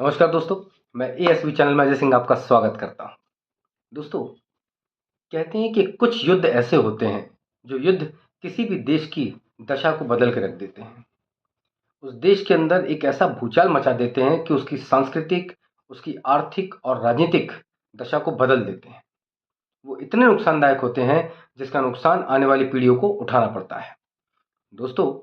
नमस्कार दोस्तों, मैं एएसवी चैनल में अजय सिंह आपका स्वागत करता हूं। दोस्तों, कहते हैं कि कुछ युद्ध ऐसे होते हैं जो युद्ध किसी भी देश की दशा को बदल के रख देते हैं। उस देश के अंदर एक ऐसा भूचाल मचा देते हैं कि उसकी सांस्कृतिक, उसकी आर्थिक और राजनीतिक दशा को बदल देते हैं। वो इतने नुकसानदायक होते हैं जिसका नुकसान आने वाली पीढ़ियों को उठाना पड़ता है। दोस्तों,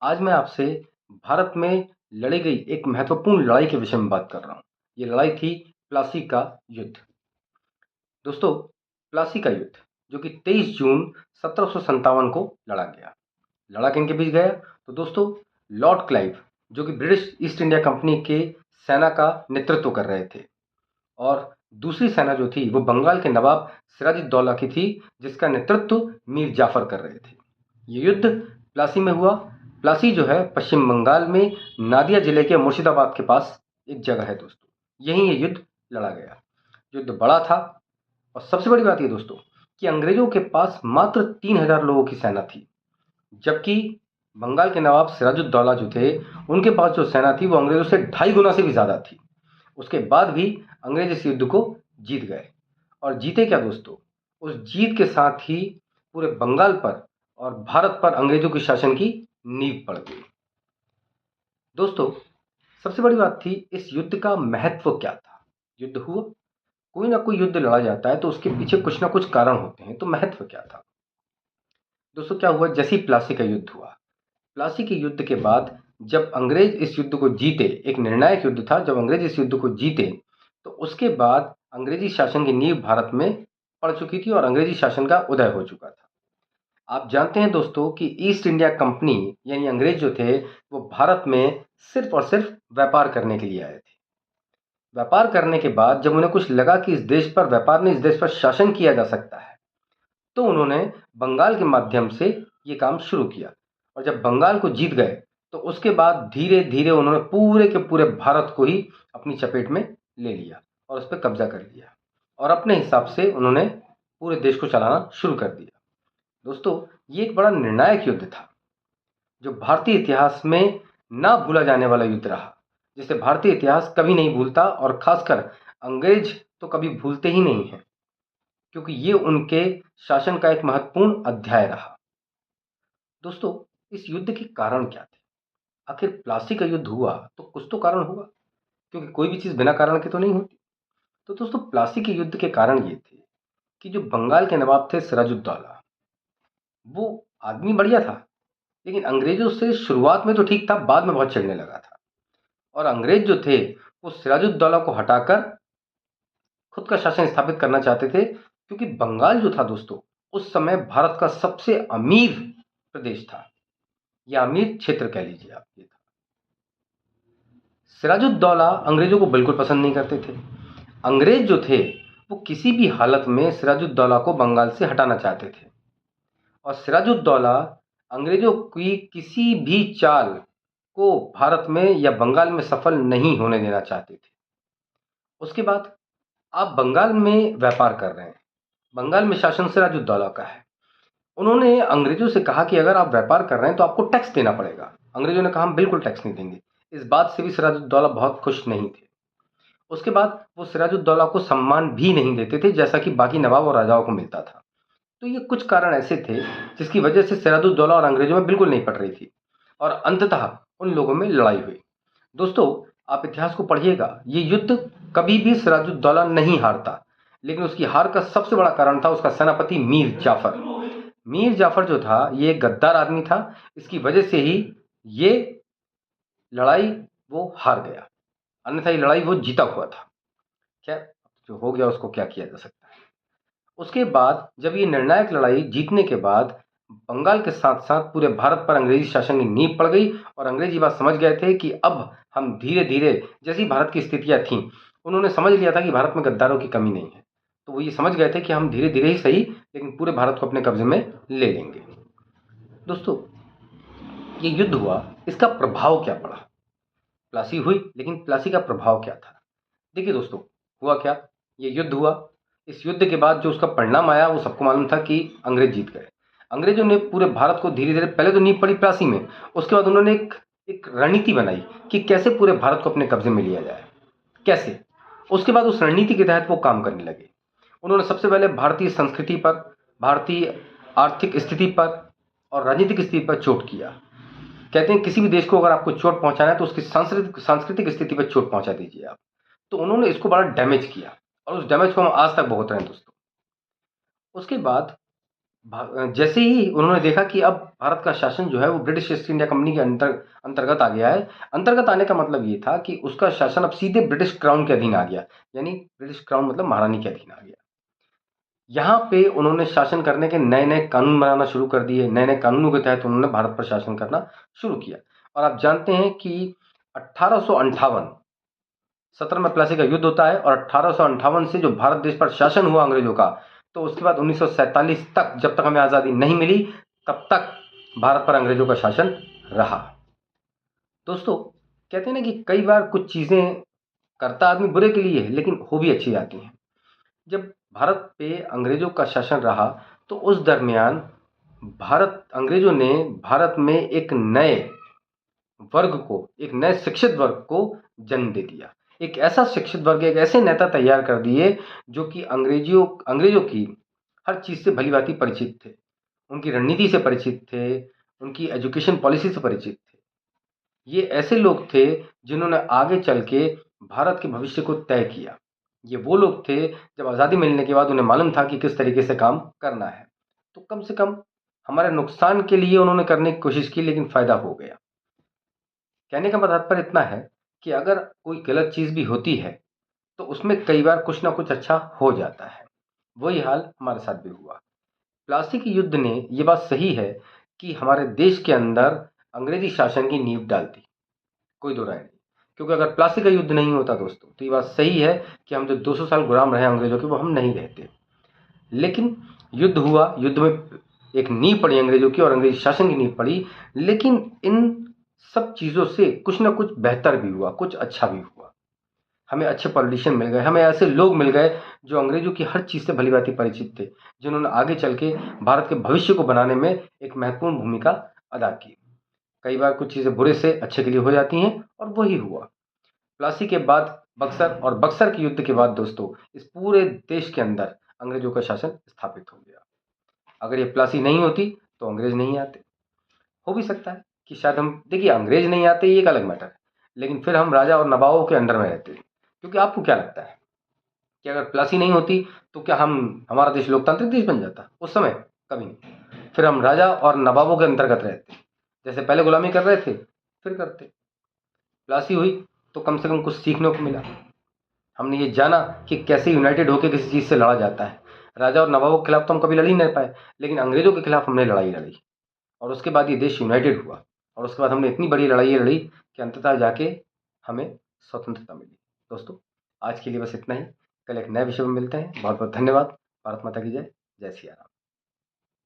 आज मैं आपसे भारत में लड़ी गई एक महत्वपूर्ण लड़ाई के विषय में बात कर रहा हूँ। ये लड़ाई थी प्लासी का युद्ध। दोस्तों, प्लासी का युद्ध जो कि 23 जून 1757 को लड़ा गया। लड़ा किनके बीच गया? तो दोस्तों, लॉर्ड क्लाइव जो कि ब्रिटिश ईस्ट इंडिया कंपनी के सेना का नेतृत्व कर रहे थे, और दूसरी सेना जो थी वो बंगाल के नवाब सिराजुद्दौला की थी, जिसका नेतृत्व मीर जाफर कर रहे थे। ये युद्ध प्लासी में हुआ। प्लासी जो है पश्चिम बंगाल में नादिया जिले के मुर्शिदाबाद के पास एक जगह है दोस्तों। यहीं ये युद्ध लड़ा गया। युद्ध बड़ा था, और सबसे बड़ी बात ये दोस्तों कि अंग्रेजों के पास मात्र 3000 लोगों की सेना थी, जबकि बंगाल के नवाब सिराजुद्दौला जो थे उनके पास जो सेना थी वो अंग्रेजों से 2.5 गुना से भी ज़्यादा थी। उसके बाद भी अंग्रेज इस युद्ध को जीत गए। और जीते क्या दोस्तों? उस जीत के साथ ही पूरे बंगाल पर और भारत पर अंग्रेजों के शासन की नींव पड़ गई। दोस्तों, सबसे बड़ी बात थी इस युद्ध का महत्व क्या था। युद्ध हुआ, कोई ना कोई युद्ध लड़ा जाता है तो उसके पीछे कुछ ना कुछ कारण होते हैं। तो महत्व क्या था दोस्तों? क्या हुआ, जैसे ही प्लासी का युद्ध हुआ, प्लासी के युद्ध के बाद जब अंग्रेज इस युद्ध को जीते, एक निर्णायक युद्ध था, जब अंग्रेज इस युद्ध को जीते तो उसके बाद अंग्रेजी शासन की नींव भारत में पड़ चुकी थी और अंग्रेजी शासन का उदय हो चुका था। आप जानते हैं दोस्तों कि ईस्ट इंडिया कंपनी यानी अंग्रेज जो थे वो भारत में सिर्फ और सिर्फ व्यापार करने के लिए आए थे। व्यापार करने के बाद जब उन्हें कुछ लगा कि इस देश पर व्यापार ने इस देश पर शासन किया जा सकता है, तो उन्होंने बंगाल के माध्यम से ये काम शुरू किया। और जब बंगाल को जीत गए तो उसके बाद धीरे धीरे उन्होंने पूरे के पूरे भारत को ही अपनी चपेट में ले लिया और उस पर कब्जा कर लिया, और अपने हिसाब से उन्होंने पूरे देश को चलाना शुरू कर दिया। दोस्तों, ये एक बड़ा निर्णायक युद्ध था जो भारतीय इतिहास में ना भूला जाने वाला युद्ध रहा, जिसे भारतीय इतिहास कभी नहीं भूलता, और खासकर अंग्रेज तो कभी भूलते ही नहीं हैं, क्योंकि ये उनके शासन का एक महत्वपूर्ण अध्याय रहा। दोस्तों, इस युद्ध के कारण क्या थे? आखिर प्लासी का युद्ध हुआ तो कुछ तो कारण हुआ, क्योंकि कोई भी चीज़ बिना कारण के तो नहीं होती। तो दोस्तों, प्लासी के युद्ध के कारण ये थे कि जो बंगाल के नवाब थे सिराजुद्दौला, वो आदमी बढ़िया था, लेकिन अंग्रेजों से शुरुआत में तो ठीक था, बाद में बहुत चिढ़ने लगा था। और अंग्रेज जो थे वो सिराजुद्दौला को हटाकर खुद का शासन स्थापित करना चाहते थे, क्योंकि बंगाल जो था दोस्तों उस समय भारत का सबसे अमीर प्रदेश था, या अमीर क्षेत्र कह लीजिए आप। ये था, सिराजुद्दौला अंग्रेजों को बिल्कुल पसंद नहीं करते थे। अंग्रेज जो थे वो किसी भी हालत में सिराजुद्दौला को बंगाल से हटाना चाहते थे, और सिराजुद्दौला अंग्रेजों की किसी भी चाल को भारत में या बंगाल में सफल नहीं होने देना चाहते थे। उसके बाद आप बंगाल में व्यापार कर रहे हैं, बंगाल में शासन सिराजुद्दौला का है। उन्होंने अंग्रेजों से कहा कि अगर आप व्यापार कर रहे हैं तो आपको टैक्स देना पड़ेगा। अंग्रेजों ने कहा हम बिल्कुल टैक्स नहीं देंगे। इस बात से भी सिराजुद्दौला बहुत खुश नहीं थे। उसके बाद वो सिराजुद्दौला को सम्मान भी नहीं देते थे, जैसा कि बाकी नवाब और राजाओं को मिलता था। तो ये कुछ कारण ऐसे थे जिसकी वजह से सिराजुद्दौला और अंग्रेजों में बिल्कुल नहीं पड़ रही थी, और अंततः उन लोगों में लड़ाई हुई। दोस्तों, आप इतिहास को पढ़िएगा, ये युद्ध कभी भी सिराजुद्दौला नहीं हारता, लेकिन उसकी हार का सबसे बड़ा कारण था उसका सेनापति मीर जाफर। मीर जाफर जो था ये एक गद्दार आदमी था, इसकी वजह से ही ये लड़ाई वो हार गया, अन्यथा ये लड़ाई वो जीता हुआ था। खैर, जो हो गया उसको क्या किया जा सकता है। उसके बाद जब ये निर्णायक लड़ाई जीतने के बाद बंगाल के साथ साथ पूरे भारत पर अंग्रेजी शासन की नींव पड़ गई, और अंग्रेज ये बात समझ गए थे कि अब हम धीरे धीरे, जैसी भारत की स्थितियां थीं, उन्होंने समझ लिया था कि भारत में गद्दारों की कमी नहीं है, तो वो ये समझ गए थे कि हम धीरे धीरे ही सही लेकिन पूरे भारत को अपने कब्जे में ले लेंगे। दोस्तों, ये युद्ध हुआ, इसका प्रभाव क्या पड़ा? प्लासी हुई, लेकिन प्लासी का प्रभाव क्या था? देखिए दोस्तों, हुआ क्या, ये युद्ध हुआ। इस युद्ध के बाद जो उसका परिणाम आया वो सबको मालूम था कि अंग्रेज जीत गए। अंग्रेजों ने पूरे भारत को धीरे धीरे, पहले तो नींव पड़ी प्लासी में, उसके बाद उन्होंने एक एक रणनीति बनाई कि कैसे पूरे भारत को अपने कब्जे में लिया जाए। कैसे? उसके बाद उस रणनीति के तहत वो काम करने लगे। उन्होंने सबसे पहले भारतीय संस्कृति पर, भारतीय आर्थिक स्थिति पर और राजनीतिक स्थिति पर चोट किया। कहते हैं किसी भी देश को अगर आपको चोट पहुँचाना है तो उसकी सांस्कृतिक स्थिति पर चोट पहुँचा दीजिए आप। तो उन्होंने इसको बड़ा डैमेज किया और उस डैमेज को हम आज तक भुगत रहे हैं दोस्तों। उसके बाद जैसे ही उन्होंने देखा कि अब भारत का शासन जो है वो ब्रिटिश ईस्ट इंडिया कंपनी के अंतर्गत आ गया है। अंतर्गत आने का मतलब ये था कि उसका शासन अब सीधे ब्रिटिश क्राउन के अधीन आ गया, यानी ब्रिटिश क्राउन मतलब महारानी के अधीन आ गया। यहाँ पे उन्होंने शासन करने के नए-नए कानून बनाना शुरू कर दिए, नए-नए कानूनों के तहत उन्होंने भारत पर शासन करना शुरू किया। और आप जानते हैं कि 1858 17 में प्लासी का युद्ध होता है और 1858 से जो भारत देश पर शासन हुआ अंग्रेजों का, तो उसके बाद 1947 तक, जब तक हमें आज़ादी नहीं मिली, तब तक भारत पर अंग्रेजों का शासन रहा। दोस्तों, कहते हैं ना कि कई बार कुछ चीज़ें करता आदमी बुरे के लिए है, लेकिन हो भी अच्छी जाती हैं। जब भारत पे अंग्रेजों का शासन रहा, तो उस दरमियान अंग्रेजों ने भारत में एक नए वर्ग को, एक नए शिक्षित वर्ग को जन्म दे दिया। एक ऐसा शिक्षित वर्ग, एक ऐसे नेता तैयार कर दिए जो कि अंग्रेजों की हर चीज़ से भली-भाँति परिचित थे। उनकी रणनीति से परिचित थे, उनकी एजुकेशन पॉलिसी से परिचित थे। ये ऐसे लोग थे जिन्होंने आगे चल के भारत के भविष्य को तय किया। ये वो लोग थे, जब आज़ादी मिलने के बाद उन्हें मालूम था कि किस तरीके से काम करना है। तो कम से कम हमारे नुकसान के लिए उन्होंने करने की कोशिश की, लेकिन फ़ायदा हो गया। कहने का तात्पर्य इतना है कि अगर कोई गलत चीज़ भी होती है, तो उसमें कई बार कुछ ना कुछ अच्छा हो जाता है। वही हाल हमारे साथ भी हुआ। प्लासी के युद्ध ने ये बात सही है कि हमारे देश के अंदर अंग्रेजी शासन की नींव डाल दी, कोई दो राय नहीं। क्योंकि अगर प्लासी का युद्ध नहीं होता दोस्तों, तो ये बात सही है कि हम जो 200 साल गुलाम रहे अंग्रेजों के, वो हम नहीं रहते। लेकिन युद्ध हुआ, युद्ध में एक नींव पड़ी अंग्रेजों की और अंग्रेजी शासन की नींव पड़ी। लेकिन इन सब चीज़ों से कुछ ना कुछ बेहतर भी हुआ, कुछ अच्छा भी हुआ। हमें अच्छे पॉलिटिशियन मिल गए, हमें ऐसे लोग मिल गए जो अंग्रेजों की हर चीज़ से भली-भाँति परिचित थे, जिन्होंने आगे चल के भारत के भविष्य को बनाने में एक महत्वपूर्ण भूमिका अदा की। कई बार कुछ चीज़ें बुरे से अच्छे के लिए हो जाती हैं और वही हुआ। प्लासी के बाद बक्सर और बक्सर के युद्ध के बाद दोस्तों, इस पूरे देश के अंदर अंग्रेजों का शासन स्थापित हो गया। अगर ये प्लासी नहीं होती तो अंग्रेज नहीं आते। हो भी सकता है कि शायद हम, देखिए, अंग्रेज नहीं आते ये एक अलग मैटर है, लेकिन फिर हम राजा और नवाबों के अंडर में रहते। क्योंकि आपको क्या लगता है कि अगर प्लासी नहीं होती तो क्या हमारा देश लोकतांत्रिक देश बन जाता? उस समय कभी नहीं। फिर हम राजा और नवाबों के अंतर्गत रहते, जैसे पहले गुलामी कर रहे थे फिर करते। प्लासी हुई तो कम से कम कुछ सीखने को मिला। हमने ये जाना कि कैसे यूनाइटेड होकर किसी चीज़ से लड़ा जाता है। राजा और नवाबों के खिलाफ तो हम कभी लड़ ही नहीं पाए, लेकिन अंग्रेजों के खिलाफ हमने लड़ाई लड़ी और उसके बाद ये देश यूनाइटेड हुआ। और उसके बाद हमने इतनी बड़ी लड़ाई लड़ी कि अंततः जाके हमें स्वतंत्रता मिली। दोस्तों, आज के लिए बस इतना ही। कल एक नए विषय में मिलते हैं। बहुत बहुत धन्यवाद। भारत माता की जय। जय सिया राम।